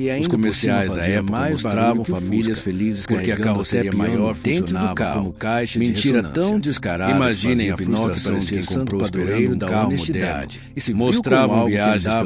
e ainda os comerciais da época mais mostravam barulho que o famílias Fusca, felizes porque a carroceria maior dentro do carro, como caixa de mentira ressonância. tão descarada. Imaginem a Pinóquio frustração de quem comprou comprou esperando um carro honestidade moderno. e se Mostravam viu com algo que viagens andava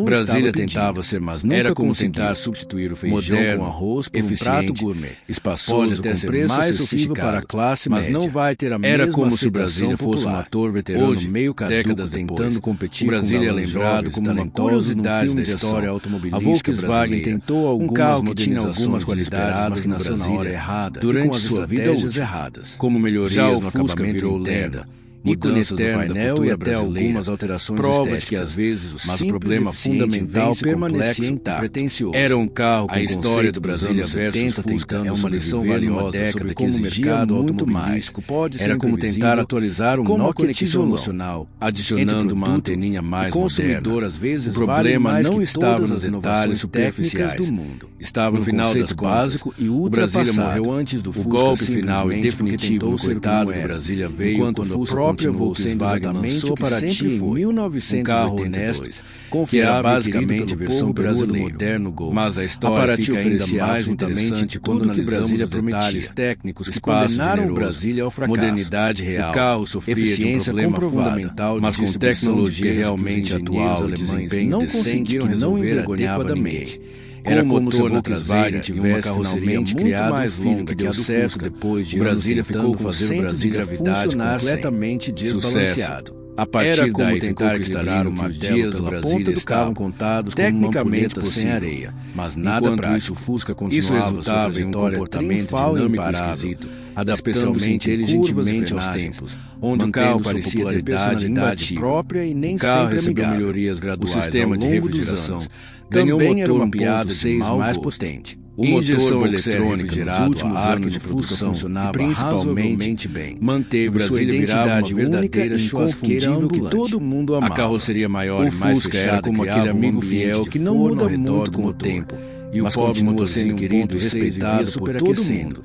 não Brasília tentava ser mais nunca era como conseguiu. tentar substituir o feijão Moderno, com arroz por um eficiente, prato gourmet. Espaçoso, Pode até ser preço mais acessível sofisticado para a classe mas média. não vai ter a mesma Era como se aceitação Brasília fosse um popular. ator veterano Hoje, meio caduco décadas tentando depois, competir o Brasília com é galãs lembrado jovens, como uma talentosos curiosidade qualidades da história automobilística brasileira. tentou algumas modernizações qualidades, mas que nasceu na hora errada, durante sua vida útil, erradas. como melhorias Já o no Fusca acabamento virou interno, lenda, mudanças ícone no painel e até algumas alterações provas estéticas, que às vezes mas o problema fundamental permanecia intacto. Pretencioso. Era um carro com a história do Brasília versus Fusca é uma lição valiosa sobre como o mercado automobilístico pode ser como tentar atualizar um Nokia emocional, adicionando uma anteninha mais consumidor moderna. Às vezes O problema não estava nos detalhes superficiais do mundo. Estava no final das contas. Básico e o Brasília morreu antes do Fusca. O golpe final e definitivo no coitado do Brasília veio enquanto quando a própria Volkswagen lançou para ti em 1982, que era basicamente a versão brasileira moderno Gol. Mas a história fica ainda mais interessante quando analisamos os detalhes técnicos que condenaram o Brasília ao fracasso. Modernidade real, o carro sofria de um problema fundamental, mas com tecnologia realmente atual e desempenho não decente conseguiram que não resolver adequadamente. Era como se a Volkswagen Volkswagen tivesse uma carroceria finalmente muito criado mais um filho longa que que deu a do certo Fusca. depois de O anos Brasília tentando ficou com fazer o centro de Brasília gravidade funcionar completamente sem desbalanceado. A partir Era como daí tentar ficou equilibrar cristalino uma que os dias do pela Brasília ponta do estavam cabo, contados tecnicamente como uma sem sem areia, mas nada Enquanto prático. isso, o Fusca Isso continuava resultava sua em um trajetória comportamento triunfal e dinâmico e imparável, esquisito, adaptando-se especialmente inteligentemente aos frenagens, tempos, onde o carro mantendo sua parecia ter popularidade personalidade imbatível. própria e nem O carro sempre recebeu amigável. melhorias graduais O sistema ao de longo dos refrigeração anos. ganhou um Também era motor uma piada 1.6 de mau mais gosto. potente. O Injeção motor eletrônica refrigerado nos últimos a ar anos que de no Fusca produção funcionava principalmente bem. manteve Sua Brasília virava uma identidade única verdadeira e churrasqueira inconfundível que ambulante. todo mundo amava. A carroceria maior O e mais Fusca fechada era como criava aquele amigo um ambiente fiel de que não forno muda ao redor muito do com o motor. tempo. E o Mas pobre continua motor sendo querido e respeitado por todo mundo.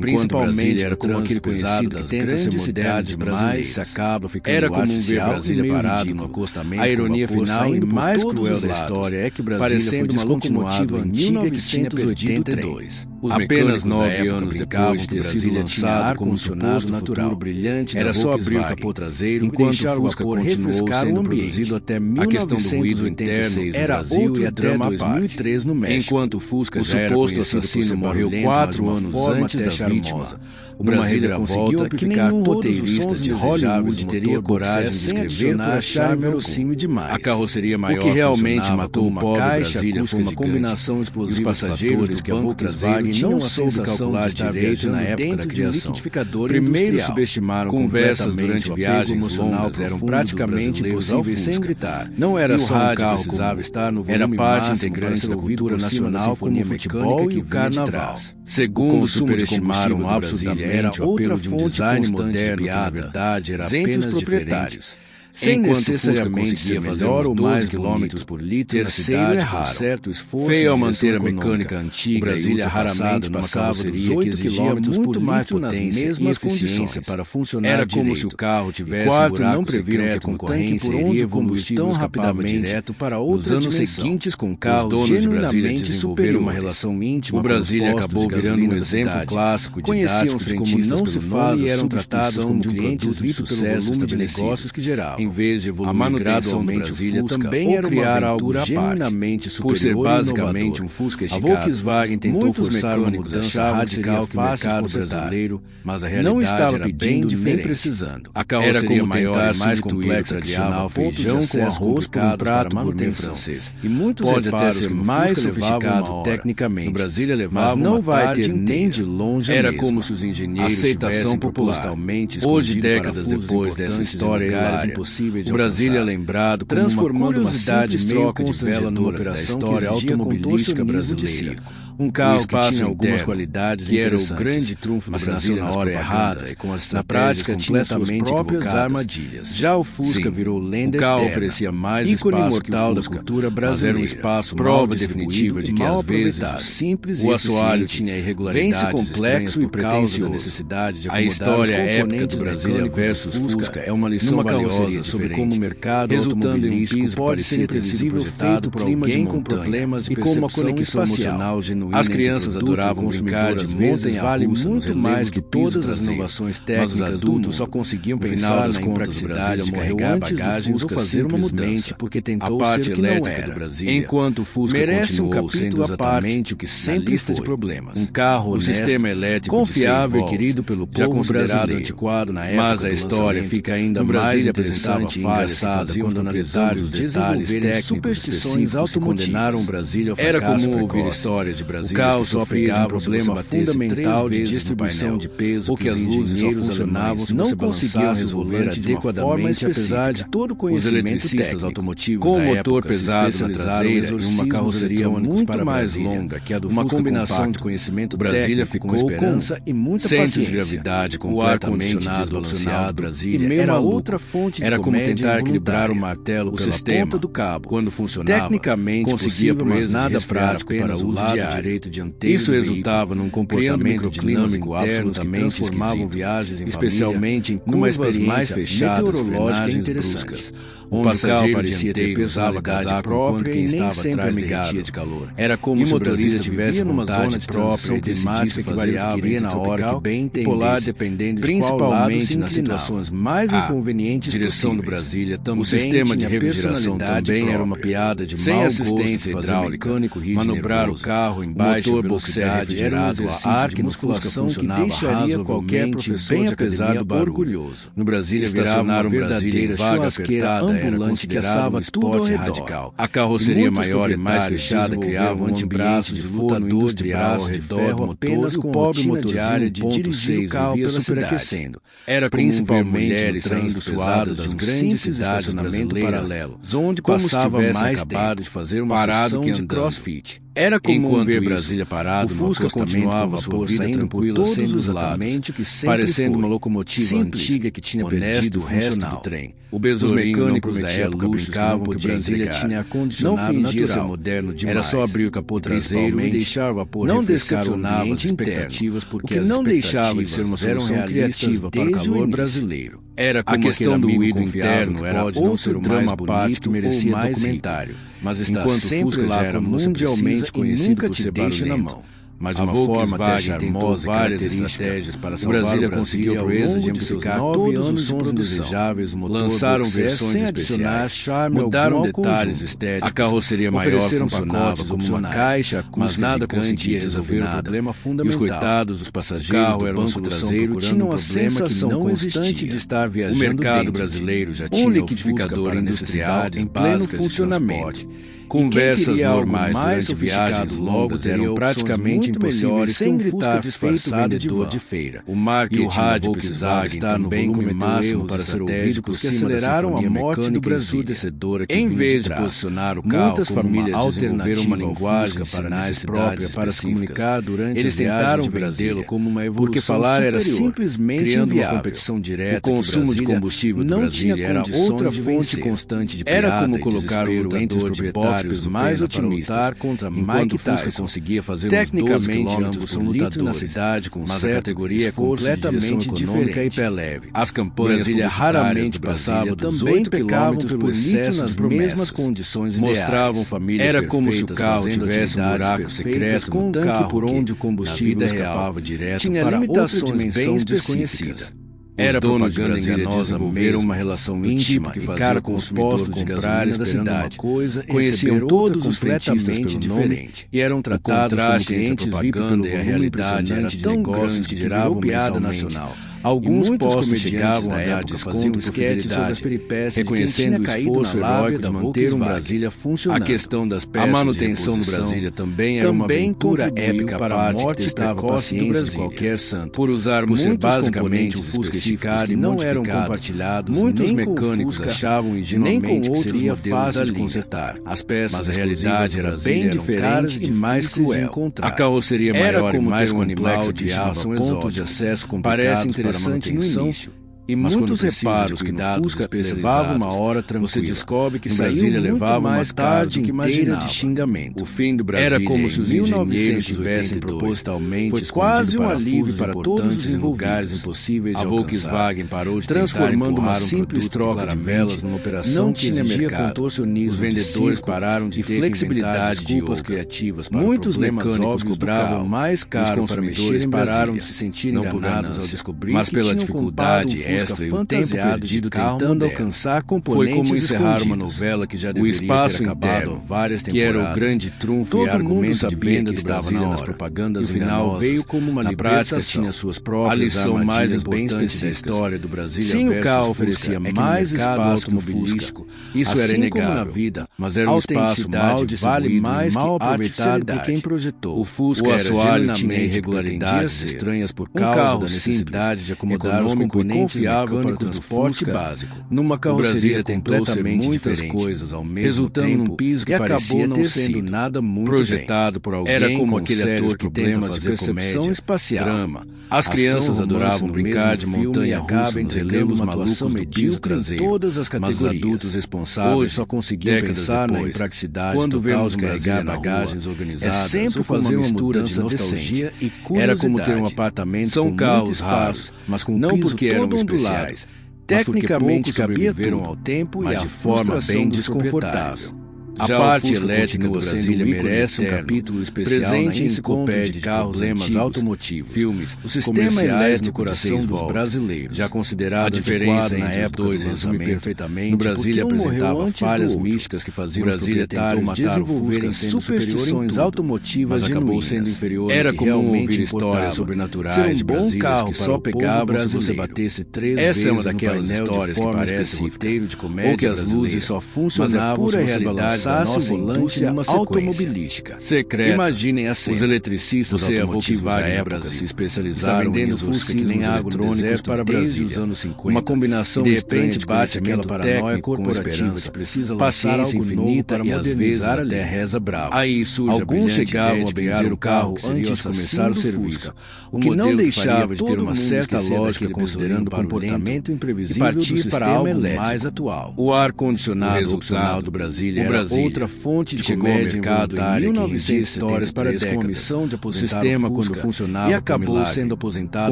Principalmente era como aquele conhecido que tenta ser moderno demais, se acaba ficando Era comum ver artificial Brasília e meio parado ridículo. no acostamento. A ironia com vapor final e saindo por mais todos cruel os da lados, história é que Brasília parecendo foi uma locomotiva antiga antiga que tinha perdido o trem. Os Apenas mecânicos 9 da época anos brincavam depois de que ter sido Brasília lançado tinha ar como condicionado suposto natural. futuro brilhante Era da só abrir o Volkswagen, capô traseiro enquanto e deixar o Fusca vapor continuou refrescar sendo o ambiente. produzido até A questão do ruído interno 1986 era no Brasil outro e até drama à 2003 no México. Enquanto o Fusca O já era suposto conhecido por assassino ser morreu barulhento, 4 mas de uma anos forma antes até da charmosa. vítima. Uma Brasília conseguiu reviravolta que que nenhum nenhum roteirista roteirista de de Hollywood Hollywood teria coragem de sem escrever por achar verossímil demais. A carroceria maior O que realmente funcionava matou como o pobre caixa Brasília acústica foi uma gigante. combinação explosiva Os passageiros do que a banco Volkswagen traseiro tinham não a soube sensação calcular de estar direito na viajando época da dentro de um criação. liquidificador Primeiro industrial. subestimaram Conversas completamente durante o apego viagens emocional longas eram profundo praticamente do brasileiro impossíveis sem Fusca. gritar. Não era E o só um rádio carro precisava comum. estar no Era volume parte máximo integrante para da ser ouvido cultura por cima da nacional como sinfonia o futebol mecânica e o carnaval. Segundo superestimaram superestimaram absurdamente absurdamente o o apelo apelo de de um um design design moderno moderno que, que, na na verdade, era entre apenas os proprietários. diferente. Sem Enquanto necessariamente Fusca ser conseguia fazer melhor uns ou 12 mais quilômetros por litro na terceiro cidade, erraram. com certo esforço Feio ao de manter a direção mecânica econômica. antiga O Brasília e raramente ultrapassada numa passava dos carroceria 8 que exigia quilômetros muito por mais litro nas potência mesmas e eficiência condições para funcionar Era como direito. se o carro tivesse E quarto, não buraco previram que a secreto no concorrência tanque por onde iria o evoluir combustível tão escapava rapidamente direto para nos outra anos dimensão. seguintes com Os carros donos de Brasília genuinamente desenvolveram uma superiores. relação íntima O com Brasília os postos acabou de virando gasolina um da exemplo cidade. clássico e Conheciam didático os de como frentistas não se pelo faz nome e a eram tratados substituição como de clientes produtos de vistos pelo sucesso volume de estabelecido. negócios que geravam. Em vez de A evoluir manutenção do gradualmente, Brasília o Fusca também ou era uma criar algo aventura à parte. genuinamente Por ser superior e basicamente inovador. um Fusca A Chicago. Volkswagen tentou Muitos forçar uma mecânicos mudança achavam radical que o mercado brasileiro, mas a realidade não estava era bem pedindo nem diferente. precisando. A carroceria Era como maior tentar e mais substituir complexa o tradicional tradicional feijão feijão com com arroz por um prato gourmet francês. E muitos Pode até reparos ser que mais mais sofisticado sofisticado tecnicamente. tecnicamente. No Brasília levava Mas não uma vai tarde ter nem inteira. de longe a Era mesma. como se os engenheiros Aceitação tivessem popular. propositalmente Hoje, escondido décadas parafusos depois dessa importantes em história lugares hilária, impossíveis de o Brasília é alcançar. lembrado como Transformando uma uma cidade simples meio troca de vela numa constrangedora da operação história que exigia automobilística contorcionismo de brasileira. circo. Um carro que espaço tinha algumas interno, qualidades que era o interessantes, grande trunfo do mas Brasília nasceu na hora errada e com as na prática tinha suas completamente próprias equivocadas. armadilhas. Já o Fusca Sim, virou lenda o carro eterna, oferecia mais ícone espaço imortal que o da Fusca, cultura mas era brasileira, um espaço prova mal definitiva de distribuído que e mal às vezes aproveitado. o simples O e assoalho eficiente tinha irregularidades vence complexo e estranhas por causa da pretensioso. necessidade de A acomodar história os épica componentes do Brasília mecânicos do versus Fusca é uma lição numa valiosa carroceria sobre diferente, como o mercado resultando em um automobilístico piso pode ser parecia ter sido imprevisível projetado feito por clima de alguém com montanha problemas de e com uma percepção conexão espacial. emocional genuína genuína. As crianças adoravam brincar de montanha-russa muito mais que todas as inovações técnicas. Mas os adultos só conseguiam pensar na impraticidade de carregar bagagens ou fazer uma mudança porque tentou a parte ser que não elétrica era. do Brasília. Enquanto o Fusca merece continuou sendo exatamente o que sempre foi. De problemas. Um carro o honesto, sistema elétrico confiável e querido pelo já povo considerado brasileiro. Antiquado na época. Mas a história fica ainda mais interessante e engraçada quando analisamos os detalhes técnicos superstições automotivas. Condenaram o Brasília ao Era fracasso comum precoce. ouvir histórias de Brasília. O carro sofria de um problema fundamental de distribuição de peso, ou que as luzes só funcionavam se não conseguiam resolver adequadamente, apesar de todo o conhecimento técnico automotivos com da motor época pesado na traseira e uma carroceria muito mais longa que a do uma Fusca combinação compacto. de conhecimento Brasília técnico ficou com esperança e muita centro paciência. de gravidade O ar completamente condicionado desbalanceado. Brasília E meio era a outra fonte de era como tentar equilibrar o involuntária. martelo O pela sistema, ponta do cabo. quando funcionava, Tecnicamente conseguia possível, mas proeza de nada resfriar prático apenas para o uso lado diário. direito dianteiro Isso do resultava num criando comportamento microclimas dinâmico internos que absolutamente transformavam esquisito, viagens em especialmente em numa curvas experiência mais fechadas, meteorológica frenagens interessante. bruscas. O Onde o passageiro carro parecia ter dianteiro personalidade usava própria enquanto quem e nem estava sempre atrás amigável. derretia de calor. Era como E o se o motorista motorista tivesse vivia numa vontade zona de própria e climática que variava entre na hora tropical que bem e polar, entendesse, dependendo de principalmente nas situações mais inconvenientes direção do possíveis. Brasília também O sistema de tinha refrigeração personalidade também era própria. uma piada de Sem mau assistência gosto, hidráulica, mecânico rígido, manobrar nervoso. o carro em O baixa motor velocidade era um gerado exercício a ar de que musculação que funcionava deixaria qualquer razoavelmente professor bem de apesar academia do barulho. orgulhoso. No Brasília Estacionar virava uma verdadeira vaga churrasqueira apertada ambulante que assava tudo ao redor. radical. A carroceria maior e mais fechada criava um ambiente de lutador de braço de ferro apenas com pobre motor de dirigir o carro vivia pela superaquecendo. Era Principalmente principalmente trânsito suado das grandes cidades paralelo, onde como passava se tivesse mais acabado tempo de fazer uma parado sessão que de andando. crossfit. Era comum Enquanto ver isso, Brasília parado, o Fusca continuava sua vida vida tranquila por sendo todos os exatamente o que sempre parecendo foi. uma locomotiva Simples, antiga que tinha honesto, perdido o resto funcional. do trem. O besourinho Os não mecânicos da prometia época luxos brincavam que não que podia Brasília entregar. tinha Não ar-condicionado fingia ser natural. moderno demais. Era só abrir o capô traseiro e Principalmente, deixar o vapor não refrescar o decepcionava ambiente as interno, expectativas, porque o que as não deixava de expectativas ser uma eram solução realistas criativa para o desde o calor início. brasileiro. Era como A questão aquele do amigo ruído interno que era pode não outro ser o drama mais à parte bonito que merecia ou mais documentário. Mas está enquanto sempre Fusca lá já era quando você mundialmente precisa e conhecido nunca por te ser deixa na barulhento. mão. Mas de A uma forma até Volkswagen tentou charmosa e várias característica, estratégias para o salvar Brasília o conseguiu a Brasil proeza ao de longo de seus amplificar 9 todos anos os de sons produção. indesejáveis, o motor Lançaram boxer versões sem adicionar especiais, charme mudaram algum ao detalhes conjunto. estéticos, A carroceria maior ofereceram funcionava pacotes como uma opcionais, caixa mas acústica nada gigante conseguia e resolver resolver o problema E os fundamental. coitados dos O passageiros carro do era uma banco solução traseiro procurando tinham um a problema que sensação não constante existia. de estar O viajando mercado dentro brasileiro já um tinha o liquidificador Fusca para industrial necessidades em pleno básicas de funcionamento. transporte. Conversas normais durante viagens longas eram praticamente impossíveis sem gritar disfarçado de feira. O marketing e o rádio da precisava estar no também volume cometeu máximo erros para ser ouvido, estratégicos porque que aceleraram a sinfonia morte do Brasil. ensurdecedora que Em vinha vez de trás. posicionar o carro Muitas como famílias uma desenvolveram alternativa uma ao linguagem Fusca para sinais necessidades própria para se específicas. comunicar durante Eles as viagens tentaram de vendê-lo Brasília, como uma evolução porque falar era superior, simplesmente criando uma inviável. competição direta O consumo que de Brasília combustível do não Brasília tinha era condições outra de fonte vencer. constante de Era piada como e colocar o desespero entre lutador os de proprietários boxe mais para otimistas, lutar contra enquanto Mike o Fusca Tyson. conseguia fazer Tecnicamente, uns 12 ambos são km por litro na lutadores, cidade com mas a certo categoria é esforço de completamente direção econômica diferente. e pé leve. As campanhas Brasília raramente passava dos 8 pecavam km por pelo litro excesso nas de promessas. mesmas condições Mostravam ideais. famílias Era como se o perfeitas carro fazendo tivesse um atividades buraco perfeitas secreto com no um tanque carro por que, onde o na combustível vida escapava real, direto tinha para outra limitações dimensão bem desconhecida. específicas. Era donos de propaganda Brasília enganosa desenvolveram mesmo, uma relação íntima que e fazia cara o com os consumidor postos de comprar gasolina da cidade. coisa, Conheciam receber todos outra os frentistas completamente pelo nome diferente. e eram tratados como contraste entre a clientes VIP pelo propaganda e a volume realidade era impressionante de tão negócios grande que que geravam virou piada mensalmente. nacional. Alguns muitos postos comediantes chegavam da a dar época desconto faziam por esquetes sobre as fidelidade, peripécias reconhecendo o de quem tinha caído esforço na lábia heróico da de manter o Volkswagen. Brasília funcionando. A questão das A peças manutenção de do reposição Brasília também era uma também aventura contribuiu épica para a parte morte que testava a precoce do paciência de Brasília. qualquer santo. Por usarmos Ser muitos basicamente o componentes Fusca específicos esticado que e não eram modificado. compartilhados, Muitos nem com o mecânicos Fusca, achavam nem ingenuamente com que outros seria modelos fácil da de linha. consertar. As peças Mas a realidade era exclusivas bem eram caras diferente e mais difíceis de cruel. encontrar. A carroceria Era maior e como mais ter um complexa animal que de chamava aço pontos exótico. de acesso Parece complicados para interessante no manutenção, início, E muitos reparos que no Fusca levava uma hora tranquila. Você descobre que Brasília levava mais tarde que inteira de xingamento. O fim do Brasília era como se os engenheiros tivessem propositalmente foi quase um alívio para todos os lugares impossíveis de alcançar. A Volkswagen parou de transformando uma simples troca de velas numa operação não tinha mercado. Os vendedores pararam de ter flexibilidade de desculpas criativas para muitos mecânicos cobravam mais caro para mexer, pararam de se sentir enganados ao descobrir mas que pela dificuldade extra e o tempo perdido tentando alcançar componentes. Foi como encerrar uma novela que já deveria ter acabado várias temporadas, que era o grande trunfo e argumento de venda do Brasília nas propagandas. No final veio como uma libertação. Tinha suas próprias a lição mais importante da história do Brasília. Sim, o carro oferecia mais espaço automobilístico. Isso era inegável na vida, mas era um espaço mal distribuído, mais mal aproveitado por quem projetou. O Fusca era genuinamente irregularidades estranhas por causa da necessidade de acomodar os componentes confiável para o transporte básico. Numa carroceria completamente muitas coisas ao mesmo tempo, num piso que acabou não sendo nada muito projetado por alguém. Era como aquele ator que tenta fazer percepção espacial, drama. As crianças adoravam brincar de montanha-russa nos relevos malucos medíocre em todas as categorias. Mas adultos responsáveis hoje só conseguiam pensar na impraticidade quando total de carregar bagagens organizadas. É sempre fazer uma mistura de nostalgia e curiosidade. Era como ter um apartamento com carros raros, mas com não porque eram especiais. Tecnicamente cabiam ao tempo e à forma bem desconfortável. A parte elétrica do Brasília merece um capítulo especial presente na enciclopédia de carros problemas automotivos, filmes, o sistema elétrico coração dos brasileiros, já considerado a diferença na época do lançamento perfeitamente. No Brasília apresentava falhas místicas que faziam os proprietários desenvolverem superstições automotivas, mas acabou sendo inferior. Era comum ouvir histórias sobrenaturais de Brasília que só pegava se você batesse 3 vezes. Essa é uma daquelas histórias que parece roteiro de comédia ou que as luzes só funcionavam se você balançasse o volante numa automobilística secreta. Imaginem assim, os eletricistas automotivos da época se especializaram em Fusca que nem água no deserto para Brasília. Os anos 50. Uma combinação de repente bate aquela paranoia corporativa que precisa paciência infinita e às vezes até reza brava. Aí surge alguns chegavam a benzer o carro antes de começar o serviço, o que não deixava de ter uma certa lógica considerando o comportamento imprevisível do sistema algo mais atual. O ar-condicionado opcional do Brasília era outra fonte de comédia involuntária que regia histórias para décadas. Com a missão de aposentar o sistema quando funcionava e acabou sendo aposentado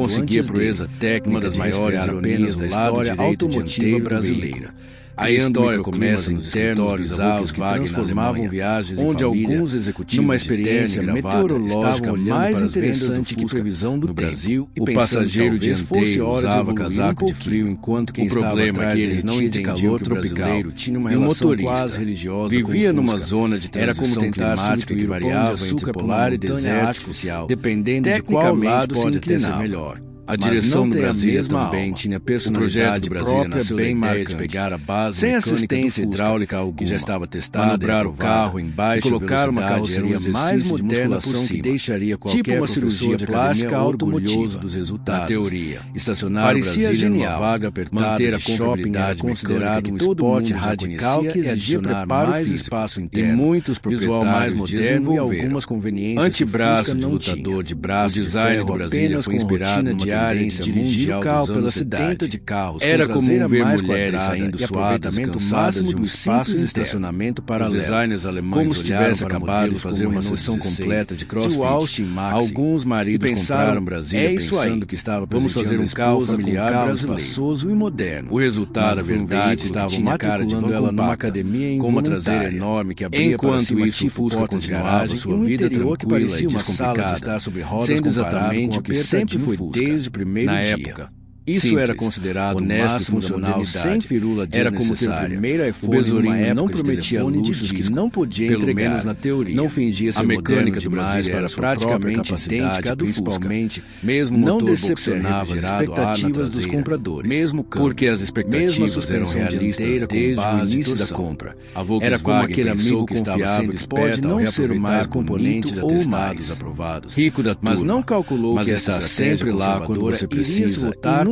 conseguia proeza técnica, uma das maiores ironias da história automotiva brasileira. A história começa nos escritórios bizarros que transformavam viagens onde alguns executivos numa experiência meteorológica mais interessante que previsão do Brasil. O passageiro dianteiro usava casaco de frio enquanto quem estava atrás eles não entendiam que o brasileiro tinha uma relação quase religiosa vivia numa zona de transição climática que variava entre polar e deserto artificial, dependendo de qual lado pode até ser melhor. A direção do Brasília também tinha personalidade própria bem marcante. Pegar a base sem assistência hidráulica alguma, que já estava testada, manobrar o carro embaixo e colocar uma carroceria mais moderna possível, que deixaria qualquer uma cirurgia plástica orgulhoso dos resultados. Na teoria, estacionar parecia genial, vaga apertada, manter a confiabilidade considerado um esporte radical que exigia mais espaço interno, e muitos visual mais moderno e algumas conveniências. Antebraço de lutador de braço, o design do Brasília foi inspirado numa tendência dirigir o carro pela cidade de carros. Era comum ver mulheres saindo suadas, cansadas de um espaço de estacionamento paralelo. Os designers alemães como se tivesse acabado de fazer uma sessão completa de crossfit. Alguns maridos compraram Brasília pensando que estava vamos fazer um carro familiar brasileiro e moderno. O resultado, na verdade, estavam matriculando ela numa academia com uma traseira enorme que abria enquanto isso o Fusca continuava sua vida tranquila e descomplicada, sendo exatamente o que sempre foi desde o primeiro dia. Época. Isso simples, era considerado honesto e funcional sem firula desnecessária. Era como ter o primeiro iPhone. O Besourinho não prometia luxos que não podia pelo entregar, menos na teoria. Não fingia ser a mecânica do Brasil era praticamente idêntica do principalmente, mesmo não decepcionava as expectativas dos compradores, mesmo câmbio, porque as expectativas eram realistas desde o início da compra. Era como aquele amigo que confiável que pode não ser o mais componente ou mais aprovados, rico da turma, mas não calculou que está sempre lá quando você precisa e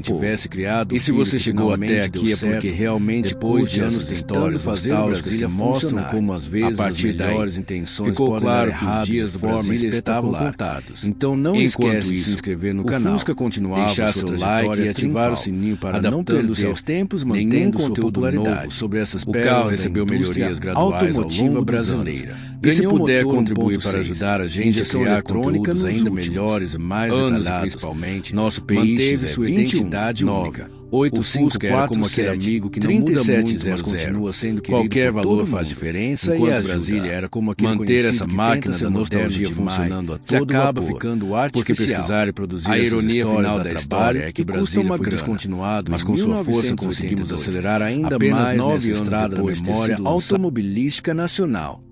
tivesse criado. E se você chegou até aqui é porque realmente, depois de anos de história, tentando fazer Brasília mostram como às vezes as melhores intenções ficou claro que os dias do Brasília estavam contados. Então não esqueça de se inscrever no canal, Fusca continuava deixar seu like e ativar o sininho para não perder aos tempos, mantendo sua popularidade. Sobre essas pérolas, o carro recebeu melhorias graduais ao longo brasileira. E se puder contribuir para ajudar a gente a criar conteúdos ainda melhores e mais detalhados, principalmente, nosso PX manteve sua identidade única. 854 era como aquele amigo que não muda muito, mas continua sendo querido. Qualquer valor faz diferença, e a Brasília era como aquele manter essa máquina da nostalgia funcionando a todo vapor, ficando artificial. Porque pesquisar e produzir a ironia final da história é que Brasília foi descontinuado, mas com sua força conseguimos acelerar ainda mais nessa estrada da memória automobilística nacional.